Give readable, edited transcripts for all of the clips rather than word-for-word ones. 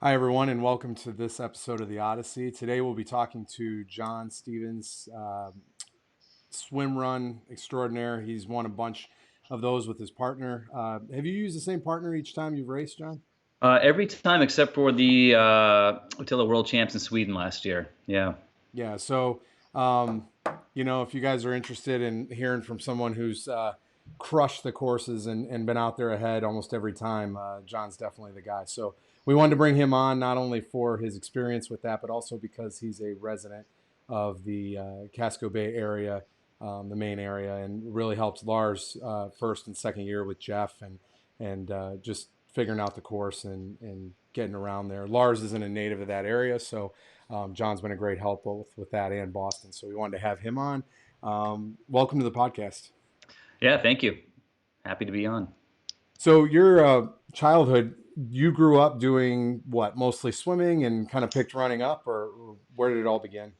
Hi, everyone, and welcome to this episode of the Odyssey. Today, we'll be talking to John Stevens, swim run extraordinaire. He's won a bunch of those with his partner. Have you used the same partner each time you've raced, John? Every time except for the ÖTILLÖ World Champs in Sweden last year. Yeah. Yeah, so, um, if you guys are interested in hearing from someone who's crushed the courses and been out there ahead almost every time, John's definitely the guy. So, we wanted to bring him on not only for his experience with that, but also because he's a resident of the Casco Bay area, the main area, and really helped Lars first and second year with Jeff and just figuring out the course and getting around there. Lars isn't a native of that area, so John's been a great help both with that and Boston. So we wanted to have him on. Welcome to the podcast. Yeah, thank you. Happy to be on. So your childhood, you grew up doing what? Mostly swimming and kind of picked running up, or where did it all begin?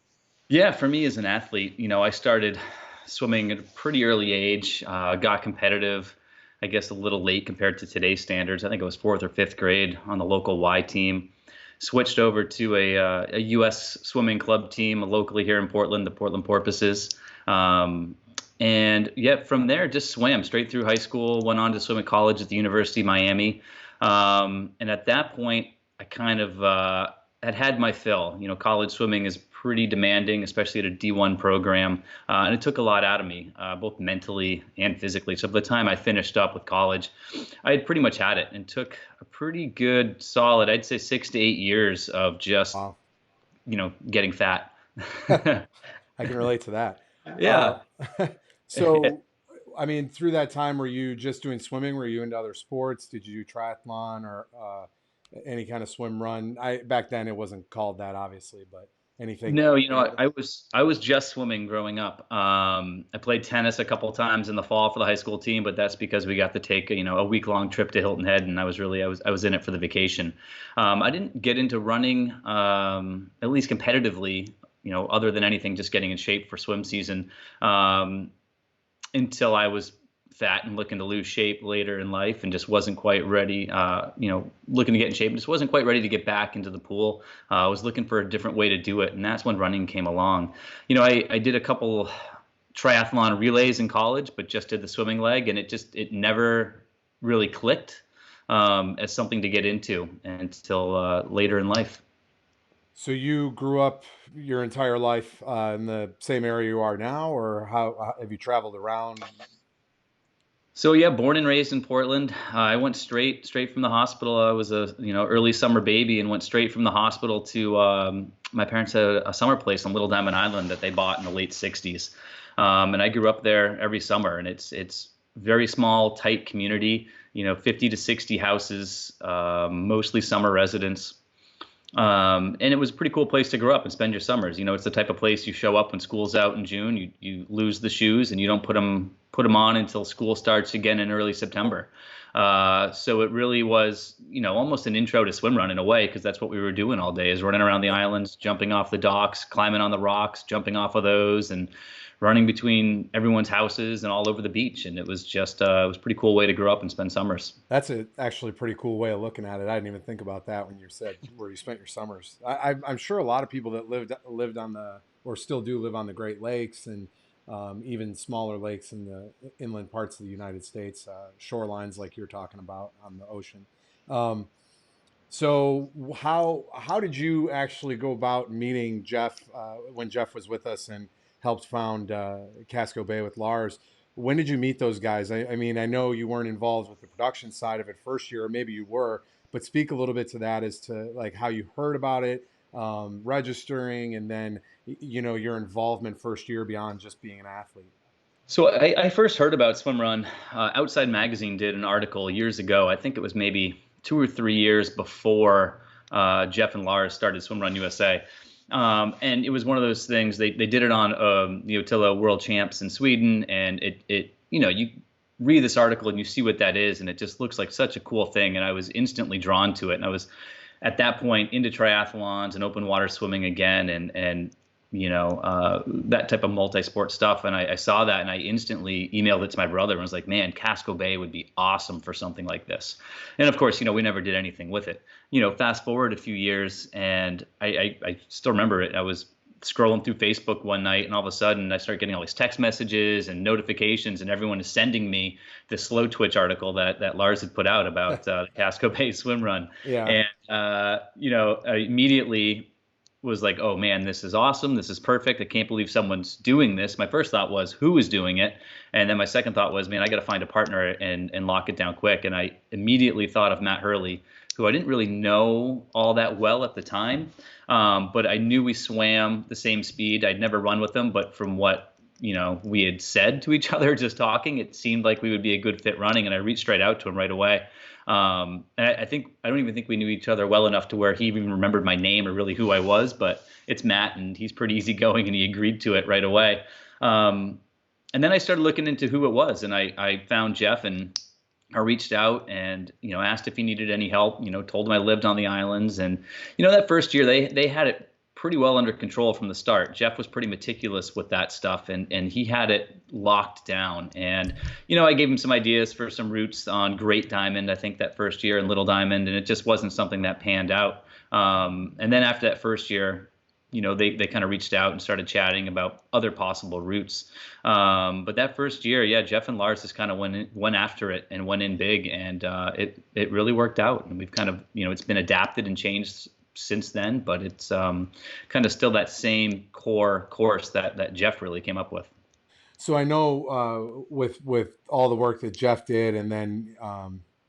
Yeah, for me as an athlete, I started swimming at a pretty early age, got competitive, I guess a little late compared to today's standards. I think it was fourth or fifth grade on the local Y team. Switched over to a U.S. swimming club team locally here in Portland, the Portland Porpoises. And yeah, from there, just swam straight through high school, went on to swim at college at the University of Miami. And at that point, I kind of had my fill. College swimming is pretty demanding, especially at a D1 program. And it took a lot out of me, both mentally and physically. So by the time I finished up with college, I had pretty much had it and took a pretty good, solid, I'd say 6 to 8 years of just, Wow, getting fat. I can relate to that. Uh, Yeah. so, I mean, through that time, were you just doing swimming? Were you into other sports? Did you do triathlon or any kind of swim run? Back then it wasn't called that, obviously, but anything No, similar? I was just swimming growing up. I played tennis a couple of times in the fall for the high school team, but that's because we got to take a week-long trip to Hilton Head, and I was in it for the vacation. I didn't get into running, at least competitively, other than anything, just getting in shape for swim season, until I was fat and looking to lose shape later in life and just wasn't quite ready, looking to get in shape and just wasn't quite ready to get back into the pool. I was looking for a different way to do it. And that's when running came along. I did a couple triathlon relays in college, but just did the swimming leg, and it never really clicked as something to get into until later in life. So you grew up your entire life in the same area you are now, or how have you traveled around? So yeah, born and raised in Portland. I went straight from the hospital. I was a early summer baby and went straight from the hospital to my parents had a summer place on Little Diamond Island that they bought in the late '60s, and I grew up there every summer. And it's very small, tight community. 50 to 60 houses, mostly summer residents. And it was a pretty cool place to grow up and spend your summers. It's the type of place you show up when school's out in June. You lose the shoes and you don't put them on until school starts again in early September. So it really was, almost an intro to swim run in a way, because that's what we were doing all day, is running around the islands, jumping off the docks, climbing on the rocks, jumping off of those, and running between everyone's houses and all over the beach. And it was just it was a pretty cool way to grow up and spend summers. That's actually a pretty cool way of looking at it. I didn't even think about that when you said where you spent your summers. I'm sure a lot of people that lived on the or still do live on the Great Lakes and even smaller lakes in the inland parts of the United States, shorelines like you're talking about on the ocean. Um, so how did you actually go about meeting Jeff when Jeff was with us and helped found Casco Bay with Lars? When did you meet those guys? I mean, I know you weren't involved with the production side of it first year, or maybe you were, but speak a little bit to that as to like how you heard about it, registering, and then your involvement first year beyond just being an athlete. So I first heard about SwimRun. Outside Magazine did an article years ago. I think it was maybe 2 or 3 years before Jeff and Lars started SwimRun USA. And it was one of those things. They did it on the ÖTILLÖ World Champs in Sweden, and you read this article and you see what that is, and it just looks like such a cool thing. And I was instantly drawn to it. And I was at that point into triathlons and open water swimming again, and that type of multi-sport stuff. And I saw that and I instantly emailed it to my brother and was like, man, Casco Bay would be awesome for something like this. And of course, we never did anything with it. Fast forward a few years and I still remember it. I was scrolling through Facebook one night and all of a sudden I started getting all these text messages and notifications and everyone is sending me the Slow Twitch article that Lars had put out about the Casco Bay swim run. Yeah. And, I immediately was like, oh man, this is awesome. This is perfect. I can't believe someone's doing this. My first thought was, who is doing it? And then my second thought was, man, I got to find a partner and lock it down quick. And I immediately thought of Matt Hurley, who I didn't really know all that well at the time. But I knew we swam the same speed. I'd never run with him, but from what, we had said to each other, just talking, it seemed like we would be a good fit running. And I reached right out to him right away. And I don't even think we knew each other well enough to where he even remembered my name or really who I was, but it's Matt and he's pretty easygoing and he agreed to it right away. And then I started looking into who it was and I found Jeff and I reached out and, asked if he needed any help, told him I lived on the islands and, that first year they had it pretty well under control from the start. Jeff was pretty meticulous with that stuff and he had it locked down. And, I gave him some ideas for some routes on Great Diamond, I think that first year and Little Diamond, and it just wasn't something that panned out. And then after that first year, they kind of reached out and started chatting about other possible routes. But that first year, yeah, Jeff and Lars just kind of went after it and went in big and it really worked out. And we've kind of, it's been adapted and changed since then, but it's kind of still that same core course that Jeff really came up with. So I know with all the work that Jeff did, and then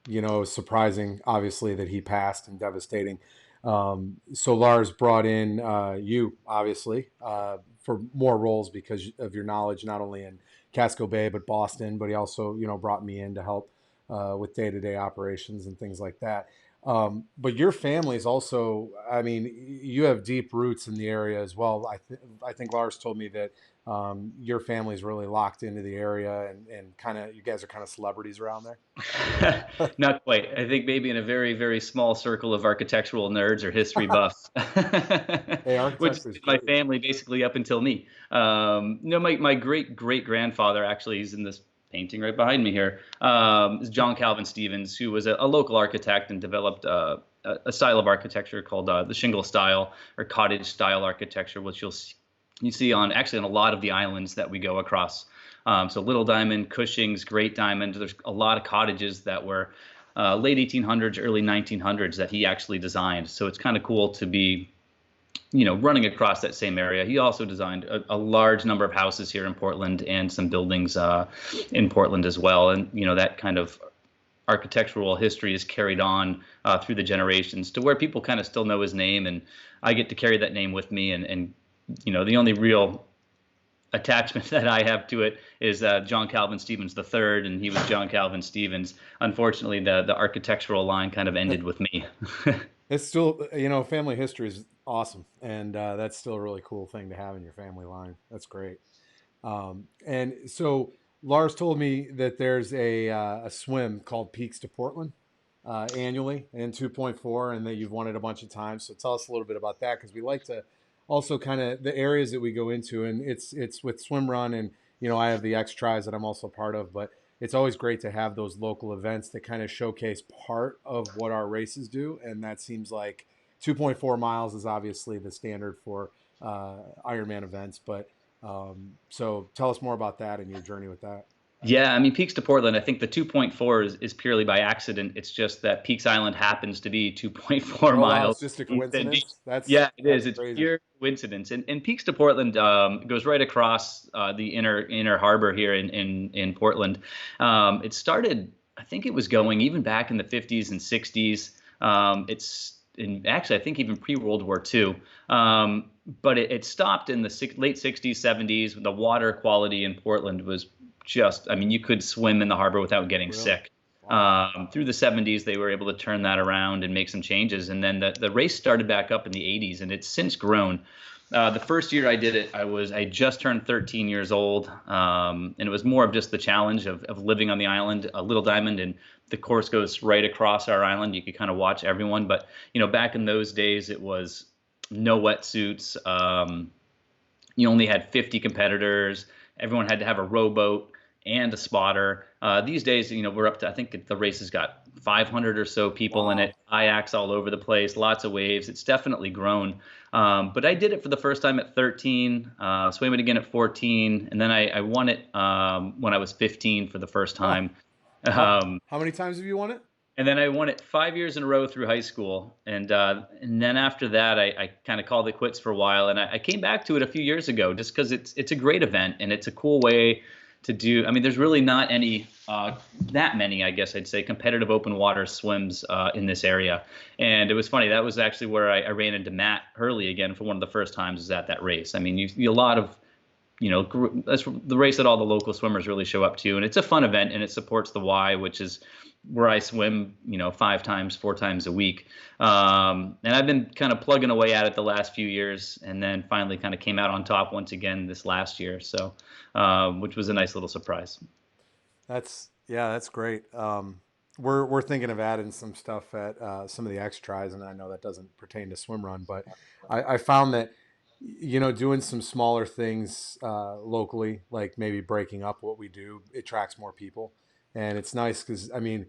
it was surprising, obviously, that he passed and devastating. So Lars brought in you, obviously, for more roles because of your knowledge, not only in Casco Bay but Boston. But he also, brought me in to help with day-to-day operations and things like that. But your family is also, I mean, you have deep roots in the area as well. I think Lars told me that your family is really locked into the area and kind of, you guys are kind of celebrities around there. Not quite. I think maybe in a very, very small circle of architectural nerds or history buffs, Hey, which is my family basically up until me. My great grandfather actually is in this painting right behind me here, is John Calvin Stevens, who was a local architect and developed a style of architecture called the shingle style or cottage style architecture, which you see on a lot of the islands that we go across. So Little Diamond, Cushing's, Great Diamond, there's a lot of cottages that were late 1800s, early 1900s that he actually designed. So it's kind of cool to be running across that same area. He also designed a large number of houses here in Portland and some buildings in Portland as well. And, that kind of architectural history is carried on through the generations to where people kind of still know his name. And I get to carry that name with me. And the only real attachment that I have to it is John Calvin Stevens III, and he was John Calvin Stevens. Unfortunately, the architectural line kind of ended with me. It's still, family history is awesome. And that's still a really cool thing to have in your family line. That's great. And so Lars told me that there's a swim called Peaks to Portland annually in 2.4 and that you've won it a bunch of times. So tell us a little bit about that because we like to also kind of the areas that we go into. And it's with SwimRun and, I have the X Tries that I'm also part of, but it's always great to have those local events that kind of showcase part of what our races do. And that seems like 2.4 miles is obviously the standard for Ironman events. But so tell us more about that and your journey with that. Yeah, I mean, Peaks to Portland, I think the 2.4 is purely by accident. It's just that Peaks Island happens to be 2.4 miles. Wow, it's just a coincidence? It is. It's crazy. Pure coincidence. And Peaks to Portland goes right across the inner harbor here in Portland. It started, I think it was going even back in the 50s and 60s. I think even pre-World War II. But it stopped in the late 60s, 70s. The water quality in Portland was just, I mean, you could swim in the harbor without getting sick. Wow. Through the 70s, they were able to turn that around and make some changes. And then the race started back up in the 80s, and it's since grown. The first year I did it, I just turned 13 years old, and it was more of just the challenge of living on the island, Little Diamond, and the course goes right across our island. You could kind of watch everyone. But, back in those days, it was no wetsuits. you only had 50 competitors. Everyone had to have a rowboat and a spotter. These days, we're up to, I think the race has got 500 or so people in Wow. it, kayaks all over the place, lots of waves. It's definitely grown. But I did it for the first time at 13, swam it again at 14, and then I won it when I was 15 for the first Oh, time. how Um, how many times have you won it? and then I won it 5 years in a row through high school, and then after that, I kind of called it quits for a while, and I came back to it a few years ago just because it's a great event and it's a cool way to do. I mean, there's really not any that many, I guess I'd say, competitive open water swims in this area, and it was funny. That was actually where I ran into Matt Hurley again for one of the first times was at that race. I mean, a lot of that's the race that all the local swimmers really show up to, and it's a fun event, and it supports the Y, which is where I swim, 5 times, 4 times a week. And I've been kind of plugging away at it the last few years, and then finally kind of came out on top once again this last year. So, which was a nice little surprise. That's great. We're thinking of adding some stuff at some of the X tries, and I know that doesn't pertain to swim run, but I found that doing some smaller things locally, like maybe breaking up what we do, it attracts more people, and it's nice because I mean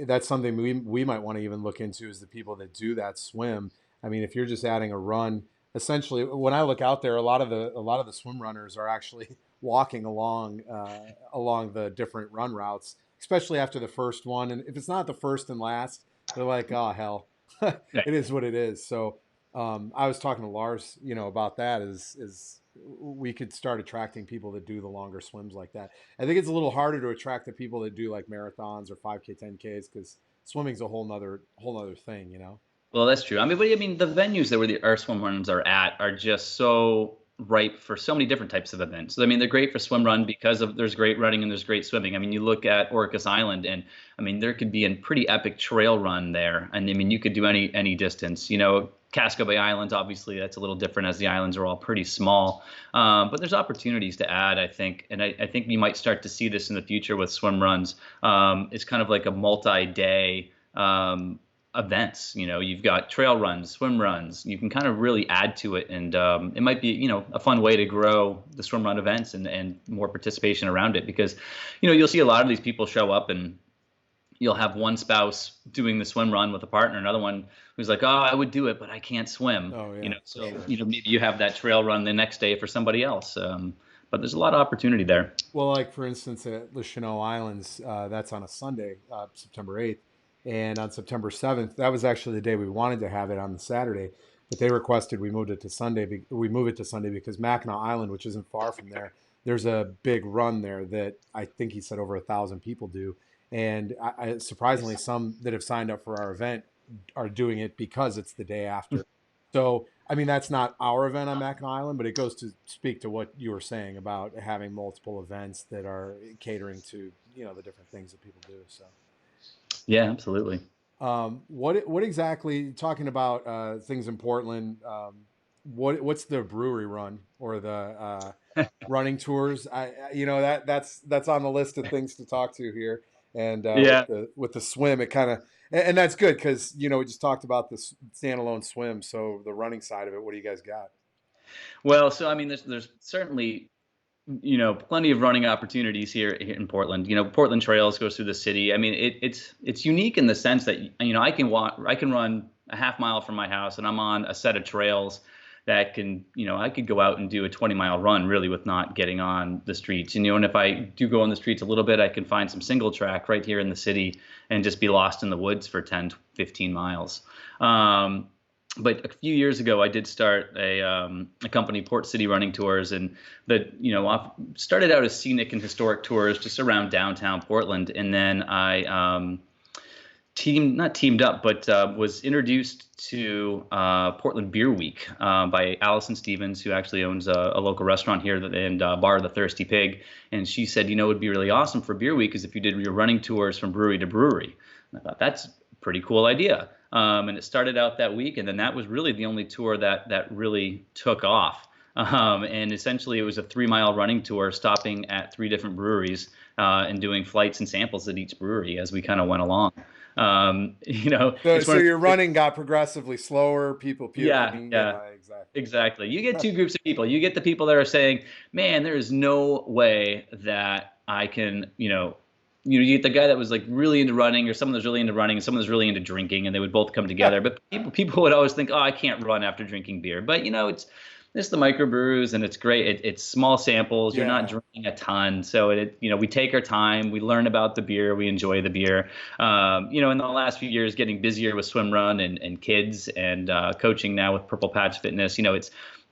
that's something we might want to even look into is the people that do that swim. I mean, if you're just adding a run, essentially, when I look out there, a lot of the swim runners are actually walking along the different run routes, especially after the first one. And if it's not the first and last, they're like, oh hell, it is what it is. So I was talking to Lars, about that. Is we could start attracting people that do the longer swims like that. I think it's a little harder to attract the people that do like marathons or 5K, 10Ks because swimming's a whole nother thing. Well, that's true. I mean, the venues that our swim runs are at are just so ripe for so many different types of events. I mean, they're great for swim run because there's great running and there's great swimming. I mean, you look at Orcas Island, and I mean, there could be a pretty epic trail run there, and I mean, you could do any distance. Casco Bay Islands, obviously, that's a little different as the islands are all pretty small. But there's opportunities to add, I think, and I think we might start to see this in the future with swim runs. It's kind of like a multi-day events. You've got trail runs, swim runs. You can kind of really add to it, and it might be a fun way to grow the swim run events and more participation around it because you'll see a lot of these people show up and you'll have one spouse doing the swim run with a partner, another one who's like, oh, I would do it, but I can't swim. Oh yeah. So Sure. maybe you have that trail run the next day for somebody else. But there's a lot of opportunity there. Well, like for instance, at the Chenot Islands, that's on a Sunday, September 8th. And on September 7th, that was actually the day we wanted to have it on the Saturday, but they requested we moved it to Sunday. We move it to Sunday because Mackinac Island, which isn't far from there, there's a big run there that I think he said over 1,000 people do. And surprisingly, some that have signed up for our event are doing it because it's the day after. So, I mean, that's not our event on Mackinac Island, but it goes to speak to what you were saying about having multiple events that are catering to, the different things that people do. So. Yeah, absolutely. What exactly talking about things in Portland? What's the brewery run or the running tours? That's on the list of things to talk to here. And Yeah. with the swim, it kind of and that's good because we just talked about the standalone swim. So the running side of it, what do you guys got? Well, so I mean, there's certainly plenty of running opportunities here in Portland. Portland Trails goes through the city. I mean, it's unique in the sense that I can run a half mile from my house, and I'm on a set of trails that can I could go out and do a 20-mile run really with not getting on the streets. And if I do go on the streets a little bit, I can find some single track right here in the city and just be lost in the woods for 10, 15 miles. But a few years ago, I did start a company, Port City Running Tours, and I started out as scenic and historic tours just around downtown Portland, and then I not teamed up, but was introduced to Portland Beer Week by Allison Stevens, who actually owns a local restaurant here and bar, The Thirsty Pig, and she said, it would be really awesome for Beer Week is if you did your running tours from brewery to brewery. And I thought that's a pretty cool idea. And it started out that week, and then that was really the only tour that really took off. And essentially, it was a 3-mile running tour, stopping at 3 different breweries and doing flights and samples at each brewery as we kind of went along. So, it's one so of your the, running got progressively slower, people yeah, puking. yeah. Yeah, exactly. Exactly. You get two groups of people. You get the people that are saying, "Man, there is no way that I can," you get the guy that was like really into running, or someone that's really into running, and someone that's really into drinking, and they would both come together. But people would always think, "Oh, I can't run after drinking beer." But it's the microbrews, and it's great. It's small samples. You're not Yeah. drinking a ton, so we take our time. We learn about the beer. We enjoy the beer. In the last few years, getting busier with swim run and kids and coaching now with Purple Patch Fitness.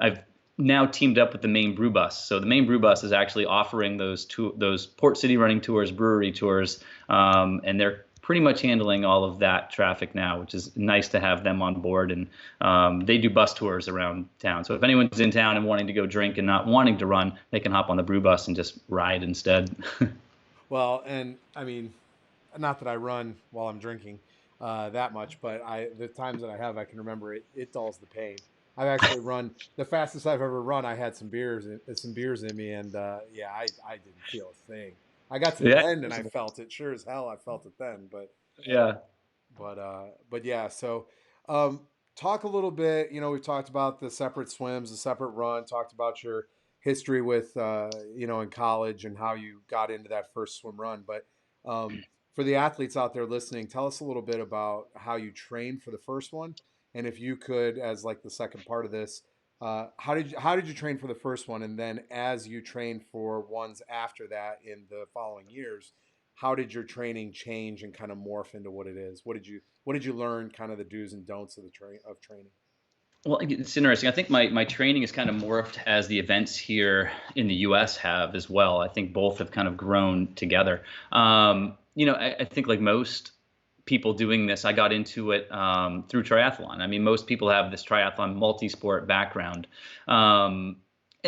I've now teamed up with the Maine Brew Bus. So the Maine Brew Bus is actually offering those Port City running tours, brewery tours, and they're pretty much handling all of that traffic now, which is nice to have them on board. And they do bus tours around town. So if anyone's in town and wanting to go drink and not wanting to run, they can hop on the Brew Bus and just ride instead. Well, and I mean, not that I run while I'm drinking that much, but the times that I have, I can remember it. It dulls the pain. I've actually run the fastest I've ever run. I had some beers in me, and yeah, I didn't feel a thing. I got to the Yeah. end and I felt it. Sure as hell, I felt it then. Yeah. But yeah. So, um, talk a little bit. We've talked about the separate swims, the separate run. Talked about your history with in college and how you got into that first swim run. But for the athletes out there listening, tell us a little bit about how you trained for the first one, and if you could, as like the second part of this, how did you train for the first one, and then as you trained for ones after that in the following years, how did your training change and kind of morph into what it is? What did you learn? Kind of the do's and don'ts of the training. Well, it's interesting. I think my training is kind of morphed as the events here in the U.S. have as well. I think both have kind of grown together. I think like most people doing this, I got into it through triathlon. I mean, most people have this triathlon multi-sport background. And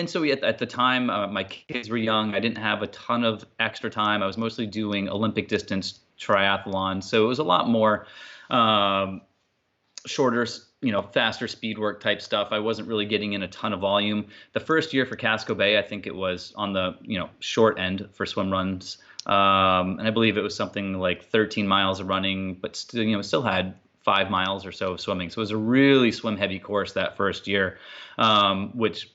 so at the time, my kids were young. I didn't have a ton of extra time. I was mostly doing Olympic distance triathlon. So it was a lot more shorter, faster speed work type stuff. I wasn't really getting in a ton of volume. The first year for Casco Bay, I think it was on the, short end for swim runs. And I believe it was something like 13 miles of running, but still, still had 5 miles or so of swimming. So it was a really swim heavy course that first year, which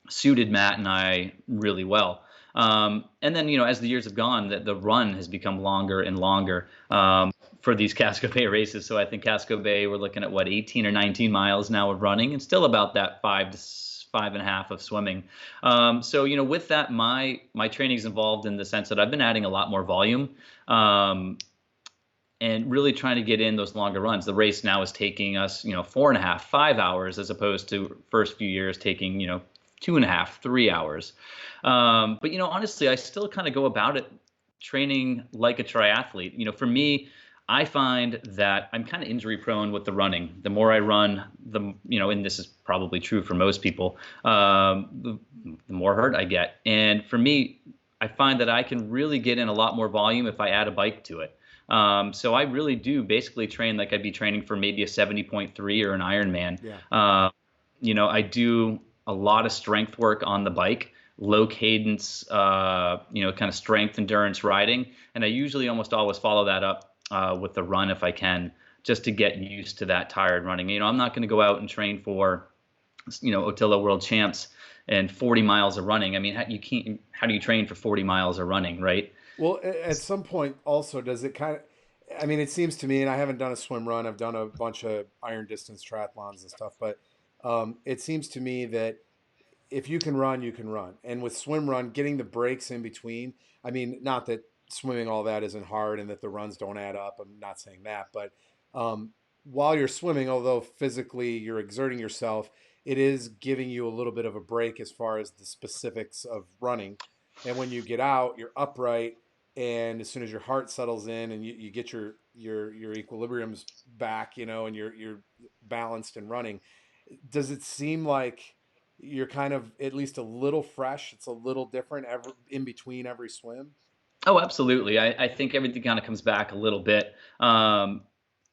suited Matt and I really well. And then, as the years have gone, the run has become longer and longer for these Casco Bay races. So I think Casco Bay, we're looking at 18 or 19 miles now of running, and still about that 5 to 5.5 of swimming. So with that, my training is involved in the sense that I've been adding a lot more volume. And really trying to get in those longer runs. The race now is taking us, 4.5, 5 hours, as opposed to first few years taking, 2.5, 3 hours. But honestly, I still kind of go about it training like a triathlete. For me, I find that I'm kind of injury prone with the running. The more I run, and this is probably true for most people, the more hurt I get. And for me, I find that I can really get in a lot more volume if I add a bike to it. So I really do basically train like I'd be training for maybe a 70.3 or an Ironman. Yeah. I do a lot of strength work on the bike, low cadence, kind of strength endurance riding. And I usually almost always follow that up with the run if I can, just to get used to that tired running. I'm not going to go out and train for, ÖTILLÖ World Champs and 40 miles of running. I mean, how do you train for 40 miles of running, right? Well, at some point, also, does it kind of? I mean, it seems to me, and I haven't done a swim run. I've done a bunch of iron distance triathlons and stuff, but it seems to me that if you can run, you can run. And with swim run, getting the breaks in between. I mean, not that swimming all that isn't hard and that the runs don't add up. I'm not saying that, but while you're swimming, although physically you're exerting yourself, it is giving you a little bit of a break as far as the specifics of running. And when you get out, you're upright, and as soon as your heart settles in and you get your equilibriums back, and you're balanced and running, does it seem like you're kind of at least a little fresh? It's a little different in between every swim. Oh, absolutely. I think everything kind of comes back a little bit.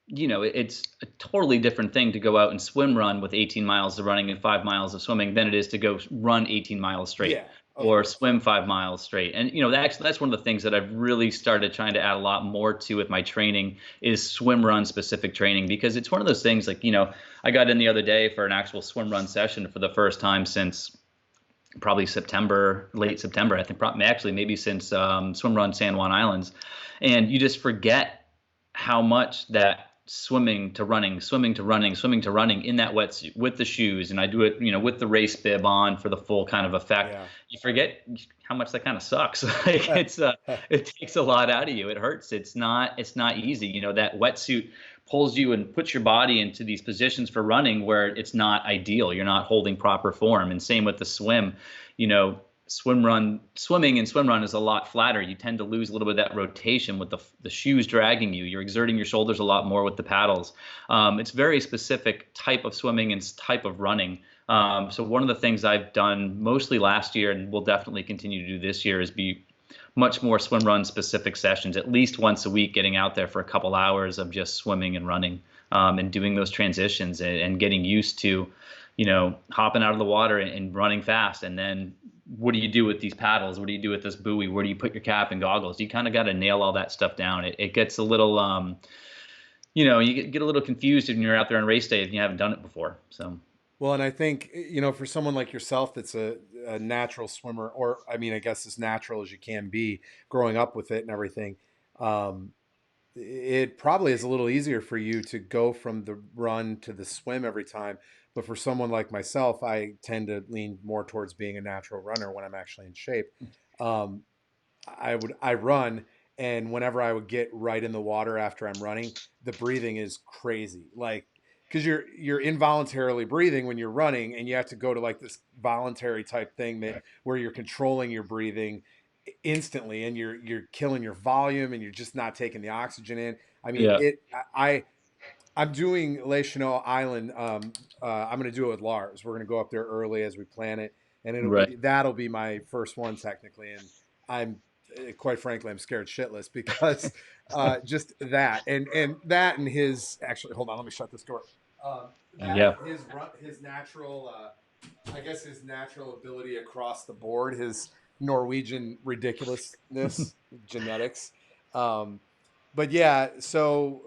It's a totally different thing to go out and swim run with 18 miles of running and 5 miles of swimming than it is to go run 18 miles straight. Yeah. Of or course. swim 5 miles straight. And that's one of the things that I've really started trying to add a lot more to with my training is swim run specific training, because it's one of those things like, I got in the other day for an actual swim run session for the first time since probably September, late September, I think, actually maybe since swim run San Juan Islands. And you just forget how much that swimming to running, swimming to running, swimming to running in that wetsuit with the shoes, and I do it, with the race bib on for the full kind of effect. Yeah. You forget how much that kind of sucks. Like it takes a lot out of you. It hurts. It's not easy. That wetsuit pulls you and puts your body into these positions for running where it's not ideal. You're not holding proper form. And same with the swim. Swimming and swim run is a lot flatter. You tend to lose a little bit of that rotation with the shoes dragging you. You're exerting your shoulders a lot more with the paddles. It's very specific type of swimming and type of running. So one of the things I've done mostly last year, and will definitely continue to do this year, is be much more swim run specific sessions, at least once a week, getting out there for a couple hours of just swimming and running, and doing those transitions and getting used to, hopping out of the water and running fast. And then what do you do with these paddles? What do you do with this buoy? Where do you put your cap and goggles? You kind of got to nail all that stuff down. It gets a little, you get a little confused when you're out there on race day and you haven't done it before. So. Well, and I think, for someone like yourself that's a natural swimmer, or I mean, I guess as natural as you can be, growing up with it and everything, it probably is a little easier for you to go from the run to the swim every time. But for someone like myself, I tend to lean more towards being a natural runner when I'm actually in shape. Um, I run, and whenever I would get right in the water after I'm running, the breathing is crazy. Like, because you're involuntarily breathing when you're running, and you have to go to like this voluntary type thing where you're controlling your breathing instantly, and you're killing your volume, and you're just not taking the oxygen in. I mean, Yeah. I'm doing Les Chenaux Island. I'm going to do it with Lars. We're going to go up there early as we plan it, and Right. that'll be my first one technically. And I'm quite frankly, I'm scared shitless because just that and that and his actually. Hold on, let me shut this door. That Yeah. and his natural, I guess his natural ability across the board, his Norwegian ridiculousness, genetics. But yeah, so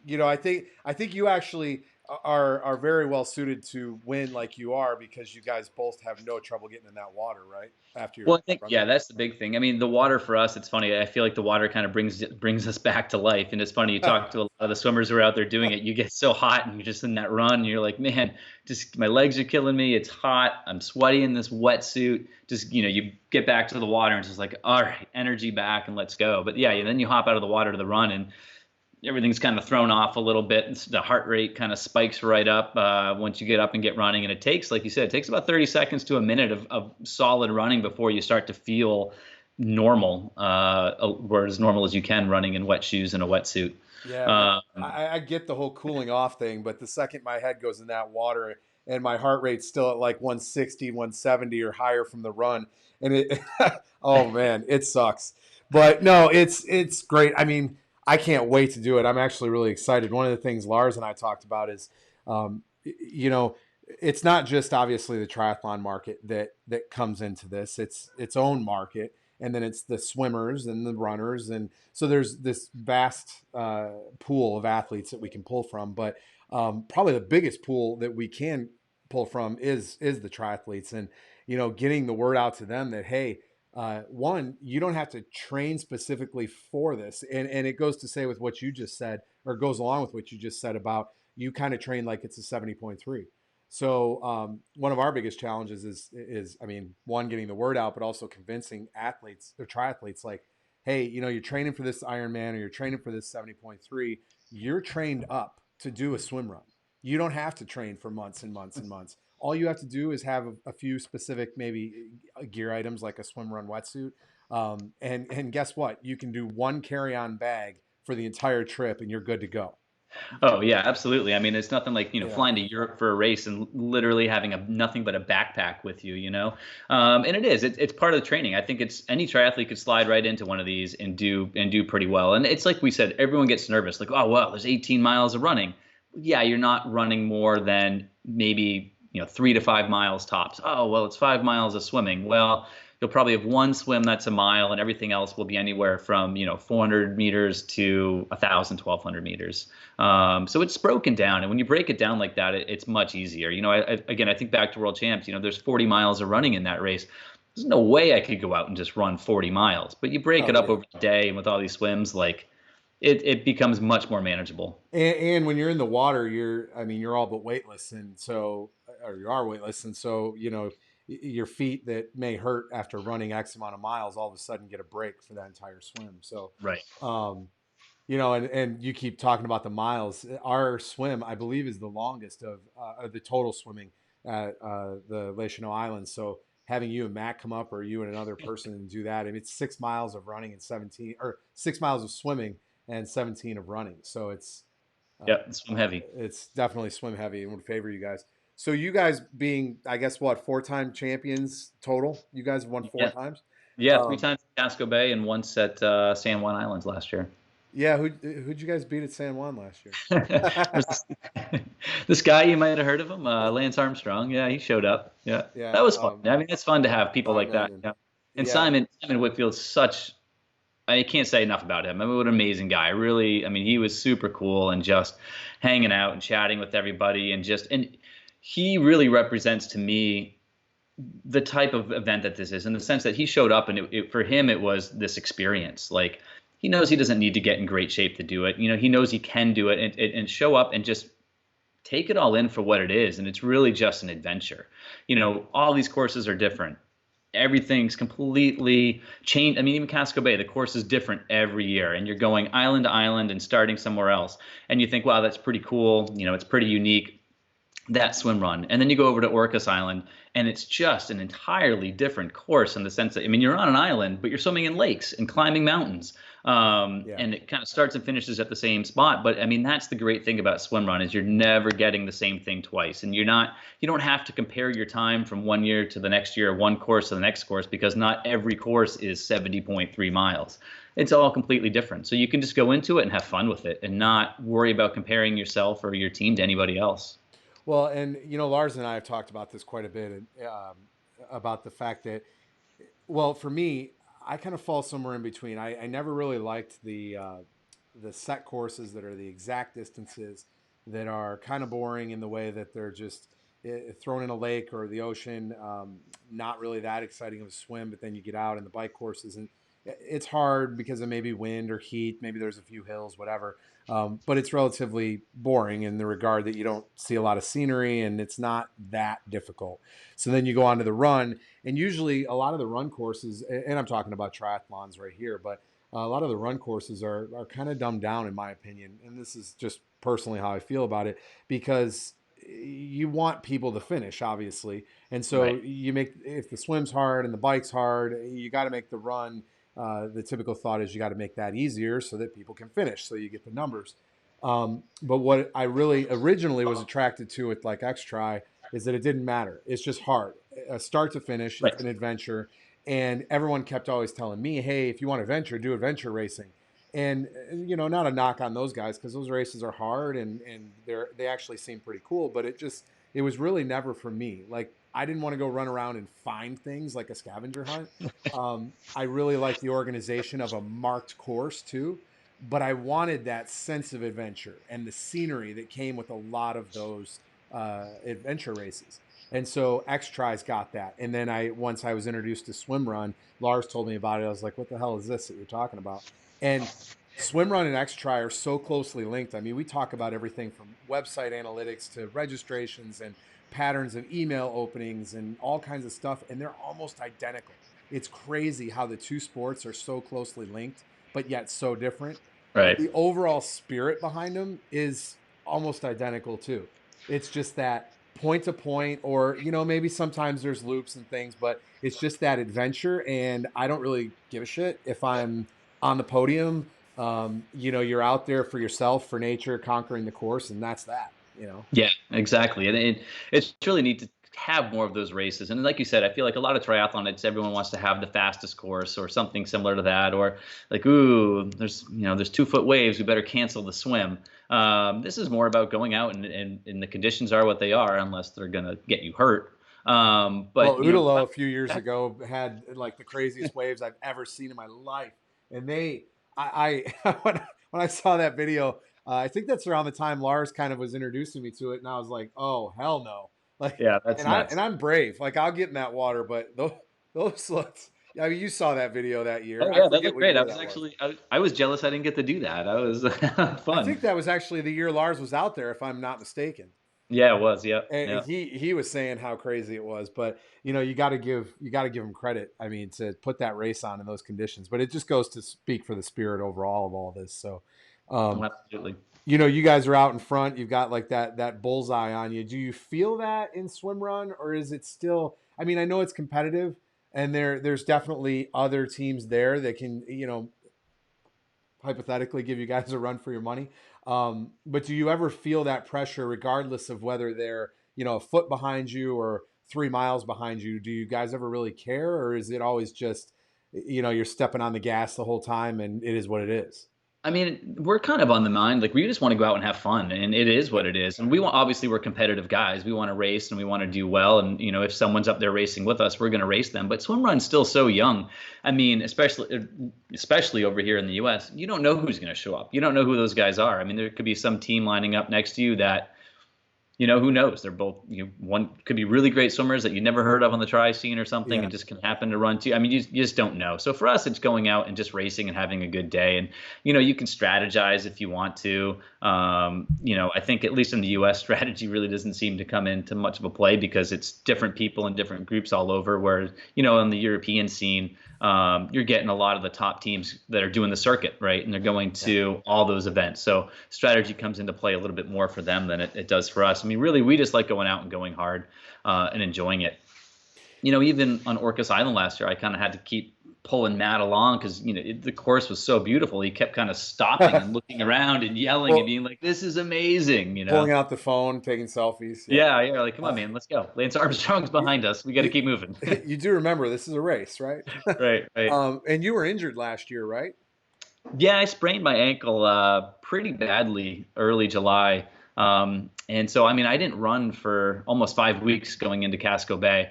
I think you actually are very well suited to win like you are, because you guys both have no trouble getting in that water, right? After your Well, I think, run. yeah, that's the big thing. I mean, the water for us, it's funny. I feel like the water kind of brings us back to life. And it's funny, you talk to a lot of the swimmers who are out there doing it. You get so hot and you're just in that run. And you're like, man, just my legs are killing me. It's hot. I'm sweaty in this wetsuit. Just, you get back to the water and it's just like, all right, energy back and let's go. But yeah, and then you hop out of the water to the run and everything's kind of thrown off a little bit. The heart rate kind of spikes right up once you get up and get running. And it takes, like you said, it takes about 30 seconds to a minute of solid running before you start to feel normal, or as normal as you can running in wet shoes and a wetsuit. Yeah, I get the whole cooling off thing, but the second my head goes in that water and my heart rate's still at like 160, 170 or higher from the run, and it, oh man, it sucks. But no, it's great. I mean, I can't wait to do it. I'm actually really excited. One of the things Lars and I talked about is, it's not just obviously the triathlon market that comes into this. It's its own market, and then it's the swimmers and the runners, and so there's this vast pool of athletes that we can pull from. But probably the biggest pool that we can pull from is the triathletes, and getting the word out to them that, hey, one, you don't have to train specifically for this, and it goes to say with what you just said, or goes along with what you just said about you kind of train like it's a 70.3. So one of our biggest challenges is I mean, one, getting the word out, but also convincing athletes or triathletes like, hey, you're training for this Ironman or you're training for this 70.3. You're trained up to do a swim run. You don't have to train for months and months and months. All you have to do is have a few specific maybe gear items like a swim run wetsuit, and guess what? You can do one carry-on bag for the entire trip, and you're good to go. Oh yeah, absolutely. I mean, it's nothing like, Yeah. flying to Europe for a race and literally having nothing but a backpack with you. And it's part of the training. I think it's any triathlete could slide right into one of these and do pretty well. And it's like we said, everyone gets nervous, like, oh well, there's 18 miles of running. Yeah, you're not running more than maybe 3 to 5 miles tops. Oh well, it's 5 miles of swimming. Well, you'll probably have one swim that's a mile, and everything else will be anywhere from 400 meters to 1,000, 1,200 meters. So it's broken down, and when you break it down like that, it's much easier. Again, I think back to World Champs. There's 40 miles of running in that race. There's no way I could go out and just run 40 miles. But you break it up over the day, and with all these swims, like it becomes much more manageable. And when you're in the water, you're all but weightless, or you are weightless, and so your feet that may hurt after running X amount of miles all of a sudden get a break for that entire swim. So Right. and you keep talking about the miles. Our swim, I believe, is the longest of the total swimming at the Les Cheneaux Islands. So having you and Matt come up, or you and another person, and do that, I mean, it's 6 miles of running and 17, or 6 miles of swimming and 17 of running. So it's swim heavy. It's definitely swim heavy, and would favor you guys. So you guys being, I guess, what, 4-time champions total? You guys have won 4 times? Yeah, 3 times at Casco Bay and once at San Juan Islands last year. Yeah, who'd you guys beat at San Juan last year? This guy, you might have heard of him, Lance Armstrong. Yeah, he showed up. Yeah, that was fun. I mean, it's fun to have people like that. And Simon Whitfield's such, I can't say enough about him. I mean, what an amazing guy. Really, I mean, he was super cool and just hanging out and chatting with everybody, and he really represents to me the type of event that this is, in the sense that he showed up, and for him it was this experience. Like, he knows he doesn't need to get in great shape to do it. He knows he can do it, and show up and just take it all in for what it is. And it's really just an adventure. All these courses are different. Everything's completely changed. I mean, even Casco Bay, the course is different every year, and you're going island to island and starting somewhere else. And you think, wow, that's pretty cool. It's pretty unique, that swim run. And then you go over to Orcas Island, and it's just an entirely different course, in the sense that, I mean, you're on an island, but you're swimming in lakes and climbing mountains. And it kind of starts and finishes at the same spot. But I mean, that's the great thing about swim run, is you're never getting the same thing twice. And you don't have to compare your time from one year to the next year, one course to the next course, because not every course is 70.3 miles. It's all completely different. So you can just go into it and have fun with it, and not worry about comparing yourself or your team to anybody else. Well, and Lars and I have talked about this quite a bit, about the fact that, well, for me, I kind of fall somewhere in between. I never really liked the set courses that are the exact distances, that are kind of boring in the way that they're just thrown in a lake or the ocean. Not really that exciting of a swim, but then you get out, and the bike courses, and it's hard because of maybe wind or heat. Maybe there's a few hills, whatever. But it's relatively boring in the regard that you don't see a lot of scenery, and it's not that difficult. So then you go on to the run, and usually a lot of the run courses, and I'm talking about triathlons right here, but a lot of the run courses are kind of dumbed down, in my opinion. And this is just personally how I feel about it, because you want people to finish, obviously. And so if the swim's hard and the bike's hard, you got to make the run. The typical thought is you got to make that easier so that people can finish, so you get the numbers. But what I really originally was attracted to with like X-Tri is that it didn't matter. It's just hard. Start to finish, it's an adventure. And everyone kept always telling me, hey, if you want adventure, do adventure racing. And, not a knock on those guys, because those races are hard, and they actually seem pretty cool. But it was really never for me. Like, I didn't want to go run around and find things like a scavenger hunt. I really like the organization of a marked course too, but I wanted that sense of adventure and the scenery that came with a lot of those adventure races. And so X-Tri's got that. And then once I was introduced to SwimRun, Lars told me about it. I was like, what the hell is this that you're talking about? And SwimRun and X-Tri are so closely linked. I mean, we talk about everything from website analytics to registrations and patterns of email openings and all kinds of stuff, and they're almost identical. It's crazy how the two sports are so closely linked, but yet so different. Right. The overall spirit behind them is almost identical too. It's just that point to point, or maybe sometimes there's loops and things, but it's just that adventure. And I don't really give a shit if I'm on the podium. You're out there for yourself, for nature, conquering the course, and that's that. Yeah, exactly. And it's really neat to have more of those races. And like you said, I feel like a lot of triathlon, everyone wants to have the fastest course or something similar to that, or like, ooh, there's 2-foot waves, we better cancel the swim. This is more about going out, and the conditions are what they are, unless they're going to get you hurt. Well, But ÖTILLÖ a few years ago had like the craziest waves I've ever seen in my life, and I when I saw that video, I think that's around the time Lars kind of was introducing me to it, and I was like, oh hell no, like, yeah, that's and nuts. I'm brave, like I'll get in that water, but those looks. I mean, you saw that video that year. Oh I yeah, that forget looked what great. year that was. I was jealous I didn't get to do that. I was I fun. think that was actually the year Lars was out there, if I'm not mistaken. Yeah, it was. Yep. And Yeah. he was saying how crazy it was, but you got to give him credit. I mean, to put that race on in those conditions, but it just goes to speak for the spirit overall of all this. So, Oh, um, absolutely. you guys are out in front. You've got like that bullseye on you. Do you feel that in swim run, or is it still? I mean, I know it's competitive, and there's definitely other teams there that can hypothetically give you guys a run for your money. But do you ever feel that pressure, regardless of whether they're a foot behind you or 3 miles behind you? Do you guys ever really care, or is it always just you're stepping on the gas the whole time and it is what it is? I mean, we're kind of on the mind. Like, we just want to go out and have fun, and it is what Yep. it is. And we want, obviously, we're competitive guys. We want to race and we want to do well. And, if someone's up there racing with us, we're going to race them. But swim run's still so young. I mean, especially over here in the US, you don't know who's going to show up. You don't know who those guys are. I mean, there could be some team lining up next to you that, who knows? They're both, one could be really great swimmers that you never heard of on the tri scene or something, Yeah. and just can happen to run too. I mean, you just don't know. So for us, it's going out and just racing and having a good day. And, you can strategize if you want to. I think at least in the US, strategy really doesn't seem to come into much of a play because it's different people and different groups all over. Where, on the European scene, you're getting a lot of the top teams that are doing the circuit, right? And they're going to all those events. So strategy comes into play a little bit more for them than it does for us. I mean, really, we just like going out and going hard and enjoying it. Even on Orcas Island last year, I kind of had to keep pulling Matt along because the course was so beautiful. He kept kind of stopping and looking around and yelling and Well, being like, "This is amazing!" pulling out the phone, taking selfies. Yep. Yeah, yeah. Like, come on, Uh, man, let's go. Lance Armstrong's you, behind us. We got to you, keep moving. you do remember this is a race, right? Right, right. And you were injured last year, right? Yeah, I sprained my ankle pretty badly early July. And so, I mean, I didn't run for almost 5 weeks going into Casco Bay.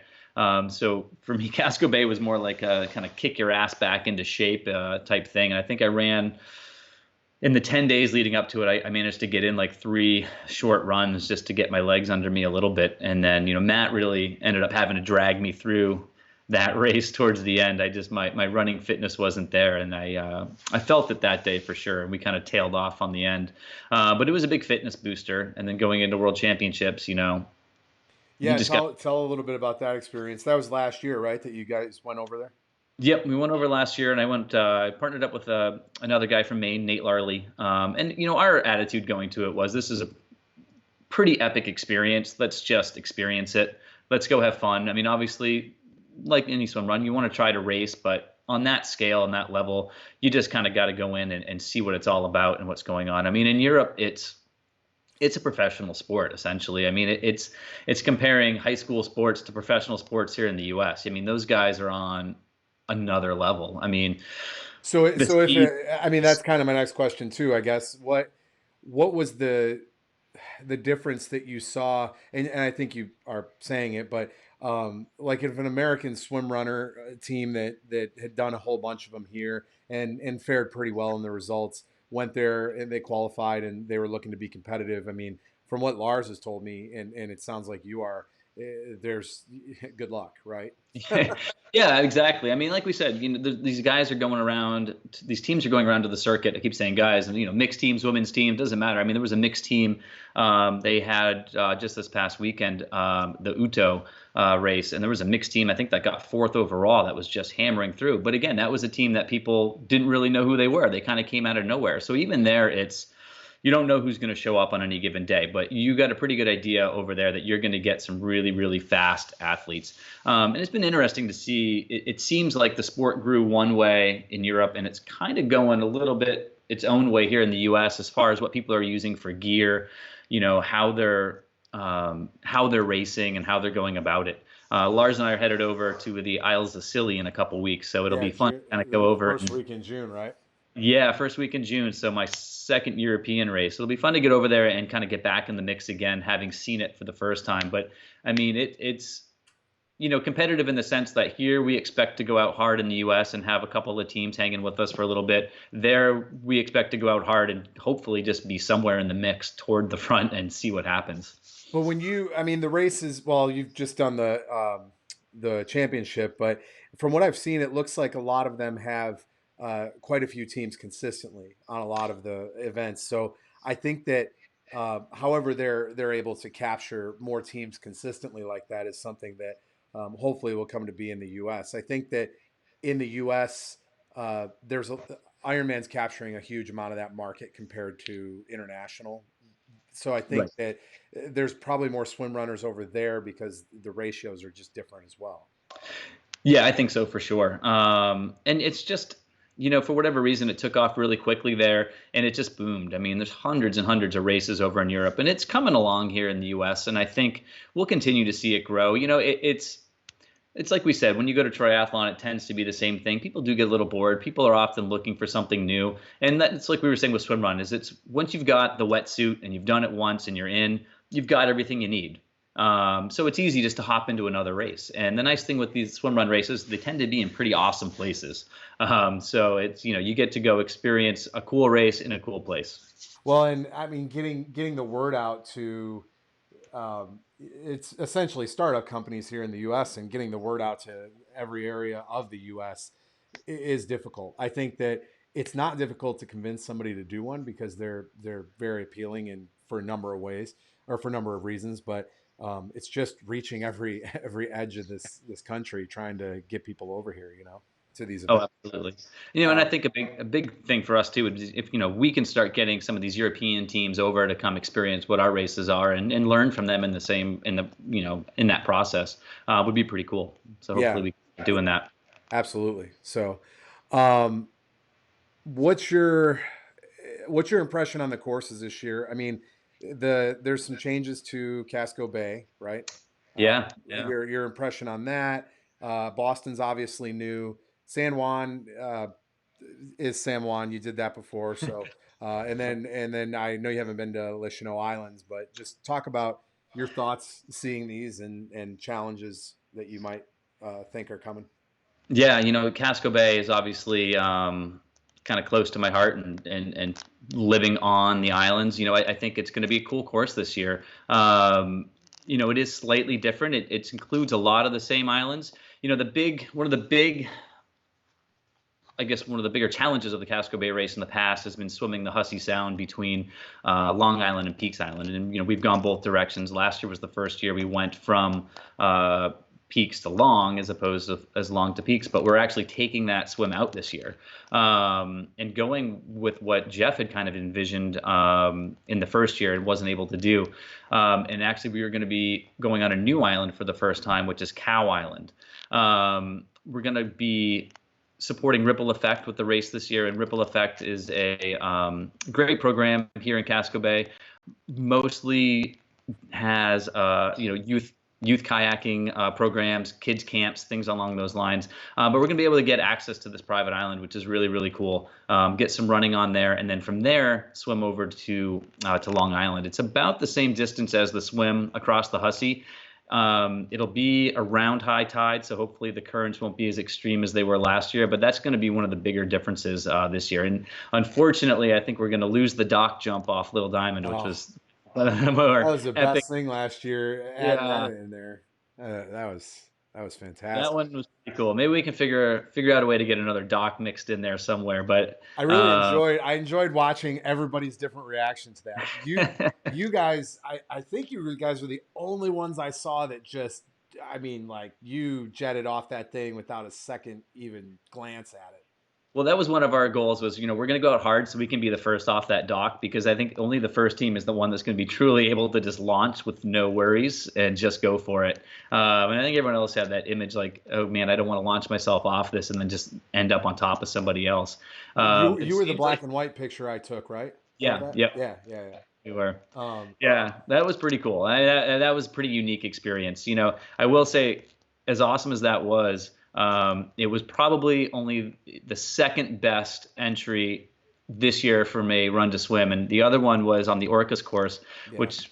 So for me, Casco Bay was more like a kind of kick your ass back into shape type thing. And I think I ran in the 10 days leading up to it. I managed to get in like 3 short runs just to get my legs under me a little bit. And then, Matt really ended up having to drag me through that race towards the end. My running fitness wasn't there, and I felt it that day for sure. And we kind of tailed off on the end, but it was a big fitness booster. And then going into World Championships, you Yeah, just got. tell a little bit about that experience. That was last year, right? That you guys went over there. Yep, we went over last year, and I partnered up with another guy from Maine, Nate Larley. And our attitude going to it was, this is a pretty epic experience. Let's just experience it. Let's go have fun. I mean, obviously, like any swim run, you want to try to race, but on that scale, on that level, you just kind of got to go in and see what it's all about and what's going on. I mean, in Europe, it's a professional sport essentially. I mean, it's comparing high school sports to professional sports here in the U.S. I mean, those guys are on another level. I mean, So I mean, that's kind of my next question too, I guess. What was the difference that you saw? And I think you are saying it, but like if an American swim runner team that had done a whole bunch of them here and fared pretty well in the results, went there and they qualified and they were looking to be competitive. I mean, from what Lars has told me, and it sounds like you are, there's good luck, right? Yeah, exactly. I mean, like we said, these guys are going around. These teams are going around to the circuit. I keep saying guys, and mixed teams, women's team, doesn't matter. I mean, there was a mixed team. They had just this past weekend the Uto race, and there was a mixed team. I think that got 4th overall. That was just hammering through. But again, that was a team that people didn't really know who they were. They kind of came out of nowhere. So even there, you don't know who's going to show up on any given day, but you got a pretty good idea over there that you're going to get some really, really fast athletes. And it's been interesting to see. It seems like the sport grew one way in Europe, and it's kind of going a little bit its own way here in the U.S. as far as what people are using for gear, how they're racing and how they're going about it. Lars and I are headed over to the Isles of Scilly in a couple weeks, so it'll Yeah, be fun to kind of go over. First week in June, right? Yeah, first week in June. So my second European race. It'll be fun to get over there and kind of get back in the mix again, having seen it for the first time. But I mean, competitive in the sense that here we expect to go out hard in the U.S. and have a couple of teams hanging with us for a little bit. There we expect to go out hard and hopefully just be somewhere in the mix toward the front and see what happens. But I mean, the races, well, you've just done the championship, but from what I've seen, it looks like a lot of them have quite a few teams consistently on a lot of the events. So I think that, however, they're able to capture more teams consistently like that is something that hopefully will come to be in the U.S. I think that in the U.S., Ironman's capturing a huge amount of that market compared to international. So I think Right. that there's probably more swim runners over there because the ratios are just different as well. Yeah, I think so for sure. And it's just, for whatever reason, it took off really quickly there and it just boomed. I mean, there's hundreds and hundreds of races over in Europe and it's coming along here in the US. And I think we'll continue to see it grow. It's like we said, when you go to triathlon, it tends to be the same thing. People do get a little bored. People are often looking for something new. And it's like we were saying with swim run, it's once you've got the wetsuit and you've done it once and you're in, you've got everything you need. So it's easy just to hop into another race. And the nice thing with these swim run races, they tend to be in pretty awesome places. So it's, you get to go experience a cool race in a cool place. Well, and I mean, getting the word out to it's essentially startup companies here in the U.S. and getting the word out to every area of the U.S. is difficult. I think that it's not difficult to convince somebody to do one because they're very appealing and for a number of ways or for a number of reasons, but it's just reaching every edge of this country, trying to get people over here, to these Oh, events. absolutely. And I think a big thing for us too is if we can start getting some of these European teams over to come experience what our races are and learn from them in that process would be pretty cool. So hopefully we keep doing that. Absolutely. So, um, what's your impression on the courses this year? I mean, there's some changes to Casco Bay, right? Yeah. Your impression on that? Boston's obviously new. San Juan is San Juan. You did that before, so and then I know you haven't been to Les Chenaux Islands, but just talk about your thoughts seeing these and challenges that you might think are coming. Yeah, Casco Bay is obviously kind of close to my heart and living on the islands. I think it's going to be a cool course this year. It is slightly different. It includes a lot of the same islands. One of the bigger challenges of the Casco Bay race in the past has been swimming the Hussey Sound between Long Island and Peaks Island. And, we've gone both directions. Last year was the first year we went from Peaks to Long as opposed to as Long to Peaks, but we're actually taking that swim out this year and going with what Jeff had kind of envisioned in the first year and wasn't able to do. And actually we were going to be going on a new island for the first time, which is Cow Island. We're going to be supporting Ripple Effect with the race this year, and Ripple Effect is a great program here in Casco Bay. Mostly has youth kayaking programs, kids camps, things along those lines. But we're going to be able to get access to this private island, which is really, really cool. Get some running on there, and then from there swim over to Long Island. It's about the same distance as the swim across the Hussey. It'll be around high tide, so hopefully the currents won't be as extreme as they were last year, but that's going to be one of the bigger differences this year. And unfortunately, I think we're going to lose the dock jump off Little Diamond, which was more that was the epic. best thing last year. Adding that in there, that was fantastic. That one was pretty cool. Maybe we can figure out a way to get another dock mixed in there somewhere. But I really enjoyed watching everybody's different reaction to that. You guys, I think you guys were the only ones I saw that just, I mean, like you jetted off that thing without a second even glance at it. Well, that was one of our goals was, we're going to go out hard so we can be the first off that dock, because I think only the first team is the one that's going to be truly able to just launch with no worries and just go for it. And I think everyone else had that image like, oh man, I don't want to launch myself off this and then just end up on top of somebody else. You were the black and white picture I took, right? Yeah. Yeah. We were. Yeah, that was pretty cool. That was a pretty unique experience. I will say, as awesome as that was, it was probably only the second best entry this year from a run to swim. And the other one was on the Orcas course, which,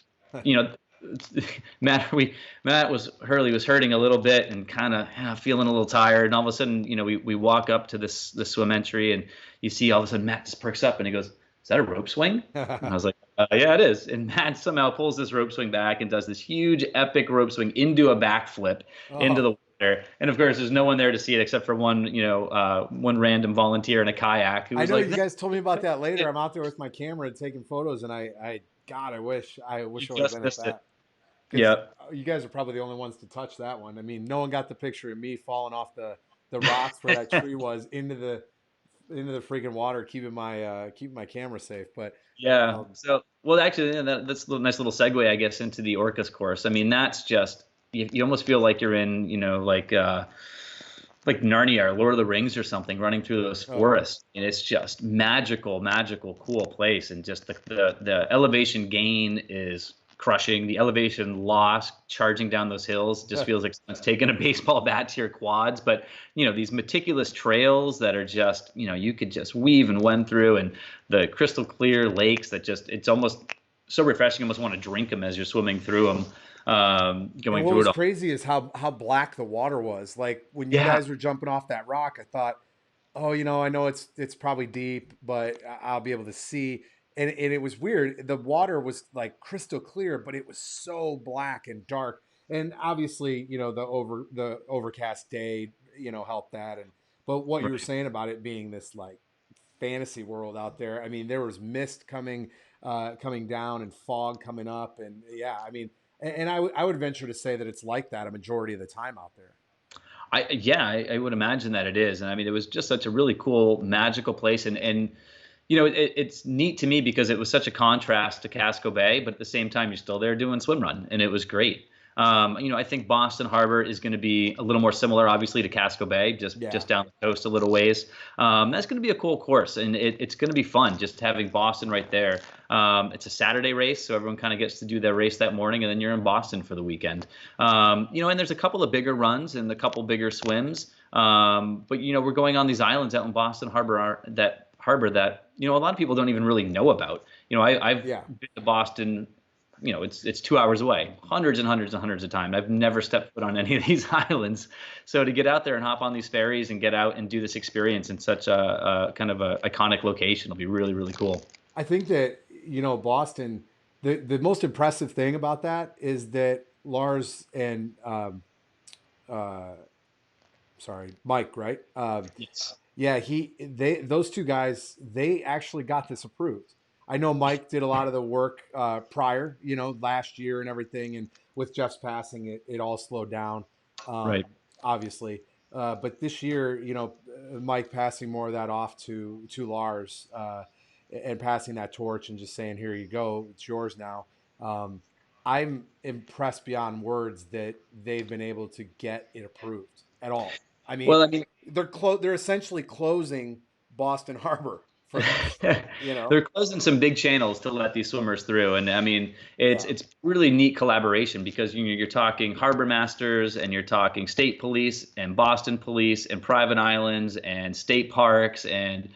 Matt was Hurley was hurting a little bit and kind of feeling a little tired, and all of a sudden, we walk up to this swim entry, and you see all of a sudden Matt just perks up and he goes, "Is that a rope swing?" And I was like, "Yeah, it is." And Matt somehow pulls this rope swing back and does this huge epic rope swing into a backflip into Oh, the water. And of course, there's no one there to see it except for one random volunteer in a kayak who I was know like, you "No, guys told me about that later. I'm out there with my camera and taking photos, and God, I you wish I would have just been at missed it." that because Yeah. you guys are probably the only ones to touch that one. I mean, no one got the picture of me falling off the rocks where that tree was into the freaking water, keeping my camera safe. But Yeah. um, So, well, actually, that's a nice little segue, I guess, into the Orcas course. I mean, that's just you almost feel like you're in, like Narnia or Lord of the Rings or something, running through those oh yeah, forests, and it's just magical, magical, cool place, and just the elevation gain is crushing. The elevation loss, charging down those hills, just feels like someone's taken a baseball bat to your quads. But these meticulous trails that are just, you could just weave and wend through, and the crystal clear lakes that just, it's almost so refreshing. You almost want to drink them as you're swimming through them, and going what through it was all. crazy is how black the water was. Like when you Yeah, guys were jumping off that rock, I thought, oh, I know it's probably deep, but I'll be able to see. And it was weird. The water was like crystal clear, but it was so black and dark. And obviously, the overcast day, helped that. And but what you were right. saying about it being this like fantasy world out there. I mean, there was mist coming down and fog coming up, and yeah, I mean, and I would venture to say that it's like that a majority of the time out there. I would imagine that it is, and I mean, it was just such a really cool, magical place, and it's neat to me because it was such a contrast to Casco Bay, but at the same time, you're still there doing swim run, and it was great. I think Boston Harbor is going to be a little more similar, obviously, to Casco Bay, Yeah, just down the coast a little ways. That's going to be a cool course, and it's going to be fun just having Boston right there. It's a Saturday race, so everyone kind of gets to do their race that morning, and then you're in Boston for the weekend. And there's a couple of bigger runs and a couple bigger swims. But we're going on these islands out in Boston Harbor that a lot of people don't even really know about. I've yeah. been to Boston. It's 2 hours away, hundreds and hundreds and hundreds of times. I've never stepped foot on any of these islands. So to get out there and hop on these ferries and get out and do this experience in such a kind of a iconic location will be really, really cool. I think that Boston. The most impressive thing about that is that Lars and uh, sorry, Mike, right? Yes. Yeah, those two guys, they actually got this approved. I know Mike did a lot of the work prior, last year and everything, and with Jeff's passing, it all slowed down, Right. obviously. But this year, Mike passing more of that off to Lars, and passing that torch and just saying, "Here you go, it's yours now." Um, I'm impressed beyond words that they've been able to get it approved at all. I mean, Well, I mean, they're essentially closing Boston Harbor for this. they're closing some big channels to let these swimmers through, and I mean, it's Yeah, it's really neat collaboration because you're talking harbor masters and you're talking state police and Boston police and private islands and state parks and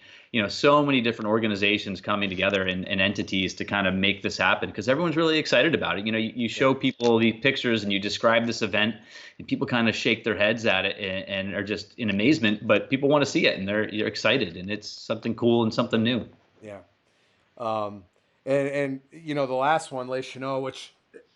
so many different organizations coming together and entities to kind of make this happen because everyone's really excited about it. You yeah. show people these pictures and you describe this event and people kind of shake their heads at it and are just in amazement, but people want to see it and they're excited and it's something cool and something new. Yeah. Um, and the last one, Les Chenaux, which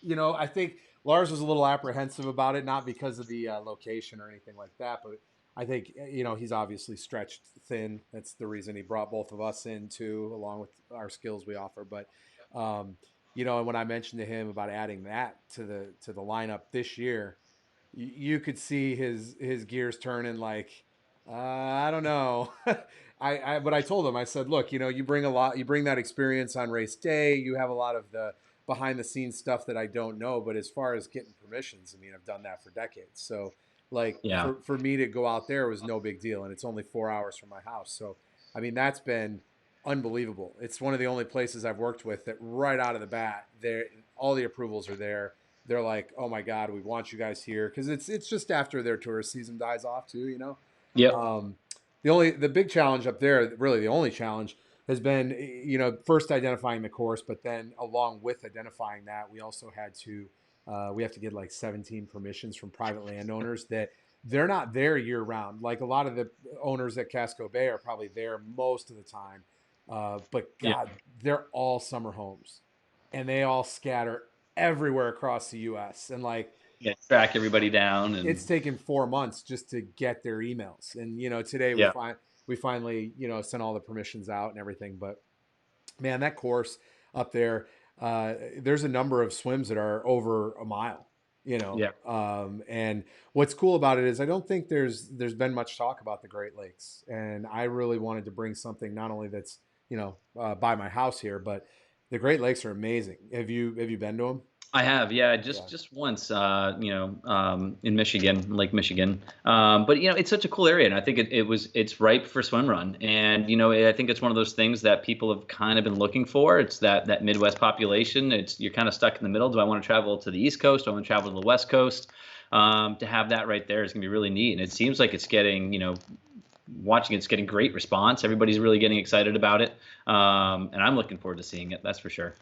I think Lars was a little apprehensive about it, not because of the location or anything like that, but I think he's obviously stretched thin. That's the reason he brought both of us in too, along with our skills we offer. But and when I mentioned to him about adding that to the lineup this year, you could see his gears turning like I don't know. But I told him, I said, look, you bring a lot, you bring that experience on race day. You have a lot of the behind the scenes stuff that I don't know. But as far as getting permissions, I mean, I've done that for decades. So like Yeah. for me to go out there was no big deal, and it's only 4 hours from my house. So I mean, that's been unbelievable. It's one of the only places I've worked with that right out of the bat, there all the approvals are there. They're like, oh my god, we want you guys here because it's just after their tourist season dies off too. Yep. Um, the big challenge up there, really the only challenge, has been, first identifying the course, but then along with identifying that, we also had to, we have to get like 17 permissions from private landowners that they're not there year round. Like a lot of the owners at Casco Bay are probably there most of the time. But Yeah. God, they're all summer homes and they all scatter everywhere across the US. And like, Yeah. Track everybody down it's and taken 4 months just to get their emails. And, today yeah. we finally, sent all the permissions out and everything. But man, that course up there, there's a number of swims that are over a mile, Yeah. and what's cool about it is I don't think there's been much talk about the Great Lakes, and I really wanted to bring something not only that's by my house here, but the Great Lakes are amazing. Have you been to them? I have, yeah, Yeah. just once, in Michigan, Lake Michigan. But it's such a cool area, and I think it's ripe for swim run. And I think it's one of those things that people have kind of been looking for. It's that Midwest population. You're kind of stuck in the middle. Do I want to travel to the East Coast? Do I want to travel to the West Coast? To have that right there is gonna be really neat, and it seems like it's getting, watching it's getting great response. Everybody's really getting excited about it, and I'm looking forward to seeing it. That's for sure.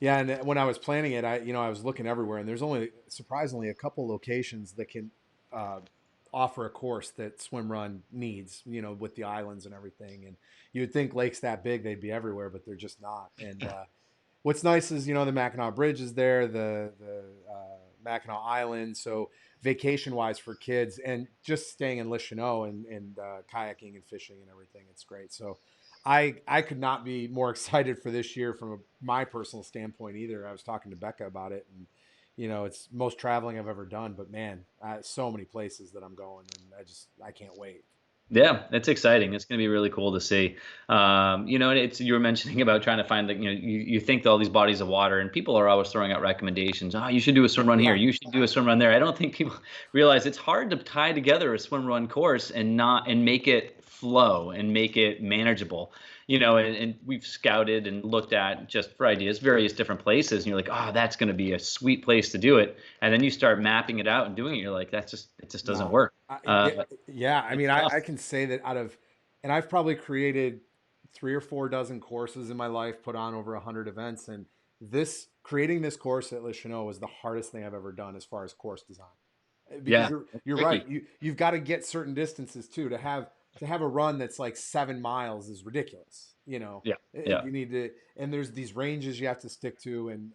Yeah, and when I was planning it, I was looking everywhere, and there's only surprisingly a couple locations that can uh, offer a course that Swim Run needs. With the islands and everything, and you would think lakes that big they'd be everywhere, but they're just not. And what's nice is the Mackinac Bridge is there, the Mackinac Island. So vacation wise for kids, and just staying in Lishino and kayaking and fishing and everything, it's great. So I could not be more excited for this year from my personal standpoint either. I was talking to Becca about it, and it's most traveling I've ever done. But man, so many places that I'm going, and I can't wait. Yeah, it's exciting. It's going to be really cool to see. And you were mentioning about trying to find you think all these bodies of water, and people are always throwing out recommendations. Oh, you should do a swim run here. Yeah, You should do a swim run there. I don't think people realize it's hard to tie together a swim run course and make it flow and make it manageable. And we've scouted and looked at, just for ideas, various different places, and you're like, oh, that's going to be a sweet place to do it. And then you start mapping it out and doing it. You're like, it just doesn't no, work. yeah, yeah. I It's mean, tough. I can say that and I've probably created 3 or 4 dozen courses in my life, put on over 100 events, and creating this course at Lishino was the hardest thing I've ever done as far as course design. Because Yeah, you're it's you're right. tricky. You've got to get certain distances too to have a run that's like 7 miles is ridiculous. Yeah, yeah, You need to, and there's these ranges you have to stick to, and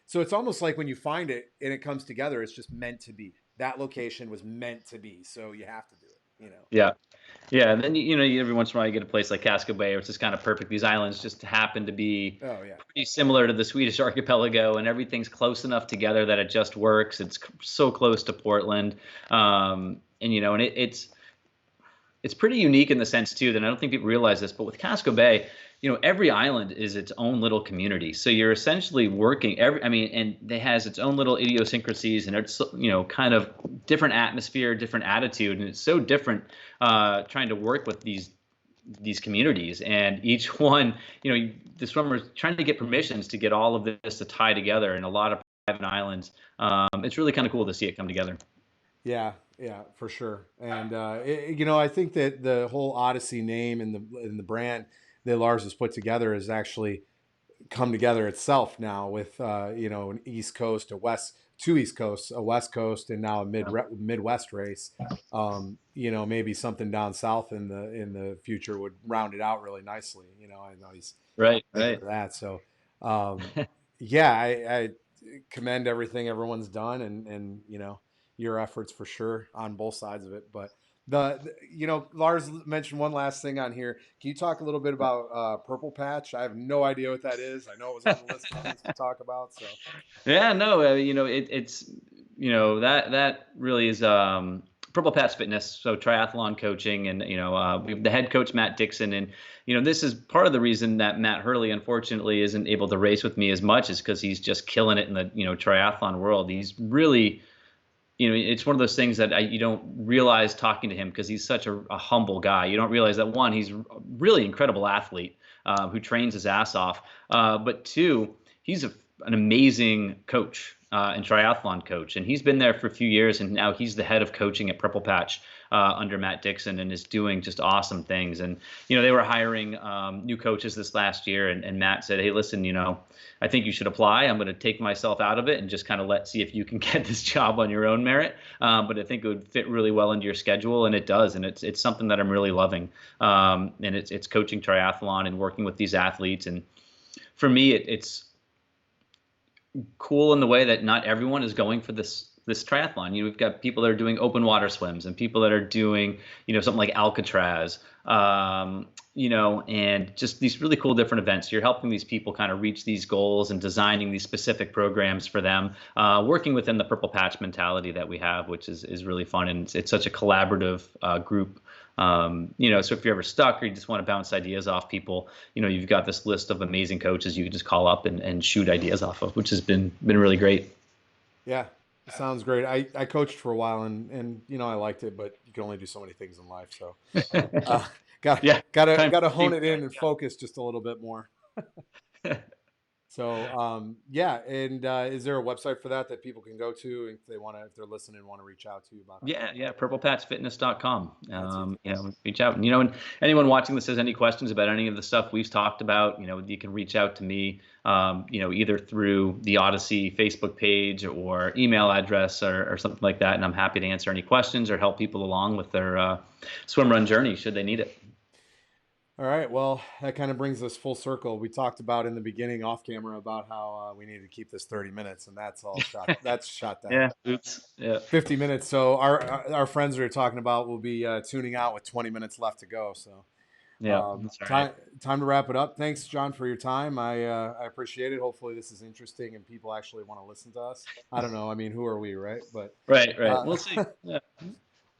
so it's almost like when you find it and it comes together, it's just meant to be. That location was meant to be, so you have to do it. yeah, yeah. And then every once in a while you get a place like Casco Bay, which is kind of perfect. These islands just happen to be Oh yeah, pretty similar to the Swedish archipelago, and everything's close enough together that it just works. It's so close to Portland, and it's pretty unique in the sense too that I don't think people realize this, but with Casco Bay, every island is its own little community. So you're essentially working and it has its own little idiosyncrasies, and it's kind of different atmosphere, different attitude, and it's so different trying to work with these communities, and each one, the swimmers trying to get permissions to get all of this to tie together in a lot of private islands. It's really kind of cool to see it come together. yeah, yeah, for sure. And I think that the whole Odyssey name and the brand that Lars has put together has actually come together itself now with an East Coast, a West, two East Coasts, a West Coast, and now a Midwest race. Maybe something down south in the future would round it out really nicely. I know he's Right, thinking right. of that. So, yeah, I commend everything everyone's done, and your efforts for sure on both sides of it. But Lars mentioned one last thing on here. Can you talk a little bit about Purple Patch? I have no idea what that is. I know it was on the list of things to talk about. So Yeah, no, it's that really is Purple Patch Fitness, so triathlon coaching, and we have the head coach Matt Dixon, and this is part of the reason that Matt Hurley unfortunately isn't able to race with me as much, is because he's just killing it in the triathlon world. He's really it's one of those things that you don't realize talking to him, because he's such a humble guy. You don't realize that, one, he's a really incredible athlete who trains his ass off, but two, he's an amazing coach. and triathlon coach, and he's been there for a few years, and now he's the head of coaching at Purple Patch under Matt Dixon, and is doing just awesome things. And they were hiring new coaches this last year, and Matt said, "Hey, listen, I think you should apply. I'm going to take myself out of it and just kind of see if you can get this job on your own merit. But I think it would fit really well into your schedule," and it does, and it's something that I'm really loving. And it's coaching triathlon and working with these athletes, and for me, it's cool in the way that not everyone is going for this triathlon. We've got people that are doing open water swims, and people that are doing something like Alcatraz, and just these really cool different events. You're helping these people kind of reach these goals and designing these specific programs for them, working within the Purple Patch mentality that we have, which is really fun, and it's such a collaborative group. So if you're ever stuck or you just want to bounce ideas off people, you've got this list of amazing coaches you can just call up and shoot ideas off of, which has been really great. Yeah, sounds great. I coached for a while, and I liked it, but you can only do so many things in life. So gotta hone it in and focus just a little bit more. So yeah, and is there a website for that people can go to if they're listening and want to reach out to you about it? Yeah, purplepatchfitness.com. Reach out. And anyone watching this has any questions about any of the stuff we've talked about, you can reach out to me, either through the Ödyssey Facebook page or email address or something like that, and I'm happy to answer any questions or help people along with their swim run journey should they need it. All right. Well, that kind of brings us full circle. We talked about in the beginning off camera about how we need to keep this 30 minutes, and that's all shot. That's shot down. Yeah. Oops. Yeah. 50 minutes. So our friends we are talking about will be tuning out with 20 minutes left to go. So yeah, time to wrap it up. Thanks, John, for your time. I appreciate it. Hopefully this is interesting and people actually want to listen to us. I don't know. I mean, who are we, right? But right. We'll see. Yeah.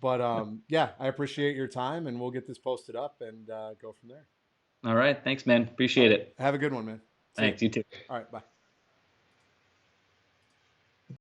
But yeah, I appreciate your time, and we'll get this posted up and go from there. All right. Thanks, man. Appreciate it. Have a good one, man. Thanks. You too. All right. Bye.